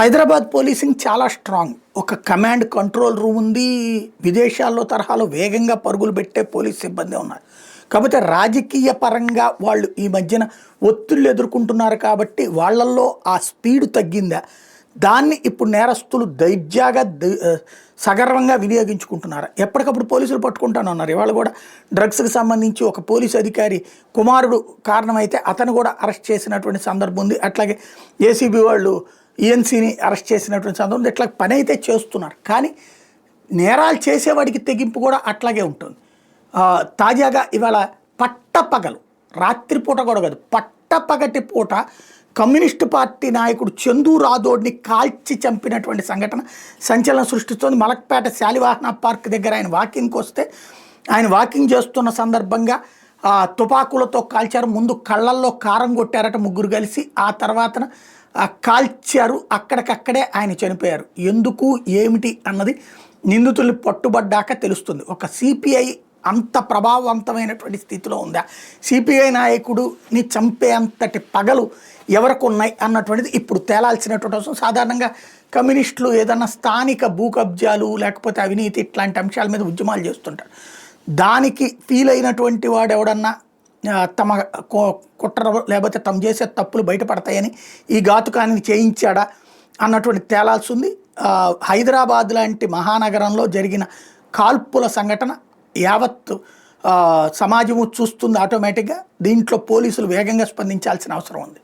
Hyderabad policing చాలా strong. ఒక command control room ఉంది. విదేశాల్లో తరహాలో వేగంగా పరుగులు పెట్టే పోలీస్ సిబ్బంది ఉన్నారు. కాకపోతే రాజకీయ పరంగా వాళ్ళు ఈ మధ్యన ఒత్తిళ్ళు ఎదుర్కొంటున్నారు కాబట్టి వాళ్ళల్లో ఆ స్పీడ్ తగ్గిందా? దాన్ని ఇప్పుడు నేరస్తులు దైర్యాగా సగర్వంగా వినియోగించుకుంటున్నారు. ఎప్పటికప్పుడు పోలీసులు పట్టుకుంటానన్నారు. ఇవాళ కూడా డ్రగ్స్కి సంబంధించి ఒక పోలీసు అధికారి కుమారుడు కారణమైతే అతను కూడా అరెస్ట్ చేసినటువంటి సందర్భం ఉంది. అట్లాగే ఏసీబీ వాళ్ళు ఈఎన్సీని అరెస్ట్ చేసినటువంటి సందర్భం. ఇట్లా పని అయితే చేస్తున్నారు. కానీ నేరాలు చేసేవాడికి తెగింపు కూడా అట్లాగే ఉంటుంది. తాజాగా ఇవాళ పట్టపగలు, రాత్రిపూట కూడా కాదు, పట్టపగటి పూట కమ్యూనిస్టు పార్టీ నాయకుడు చందు రాథోడ్ని కాల్చి చంపినటువంటి సంఘటన సంచలనం సృష్టిస్తోంది. మలక్పేట శాలివాహన పార్క్ దగ్గర ఆయన వాకింగ్కి వస్తే ఆయన వాకింగ్ చేస్తున్న సందర్భంగా తుపాకులతో కాల్చారు. ముందు కళ్ళల్లో కారం కొట్టారట ముగ్గురు కలిసి. ఆ తర్వాత కాల్చారు. అక్కడికక్కడే ఆయన చనిపోయారు. ఎందుకు ఏమిటి అన్నది నిందితుల్ని పట్టుబడ్డాక తెలుస్తుంది. ఒక సిపిఐ అంత ప్రభావవంతమైనటువంటి స్థితిలో ఉందా, సిపిఐ నాయకుడిని చంపే అంతటి పగలు ఎవరికి ఉన్నాయి అన్నటువంటిది ఇప్పుడు తేలాల్సినటువంటి అవసరం. సాధారణంగా కమ్యూనిస్టులు ఏదన్నా స్థానిక భూ కబ్జాలు లేకపోతే అవినీతి ఇట్లాంటి అంశాల మీద ఉద్యమాలు చేస్తుంటారు. దానికి ఫీల్ అయినటువంటి వాడు ఎవడన్నా తమ కుట్ర లేకపోతే తమ చేసే తప్పులు బయటపడతాయని ఈ ఘాతుకాన్ని చేయించాడా అన్నటువంటి తేలాల్సి ఉంది. హైదరాబాద్ లాంటి మహానగరంలో జరిగిన కాల్పుల సంఘటన యావత్ సమాజము చూస్తుంది ఆటోమేటిక్గా. దీంట్లో పోలీసులు వేగంగా స్పందించాల్సిన అవసరం ఉంది.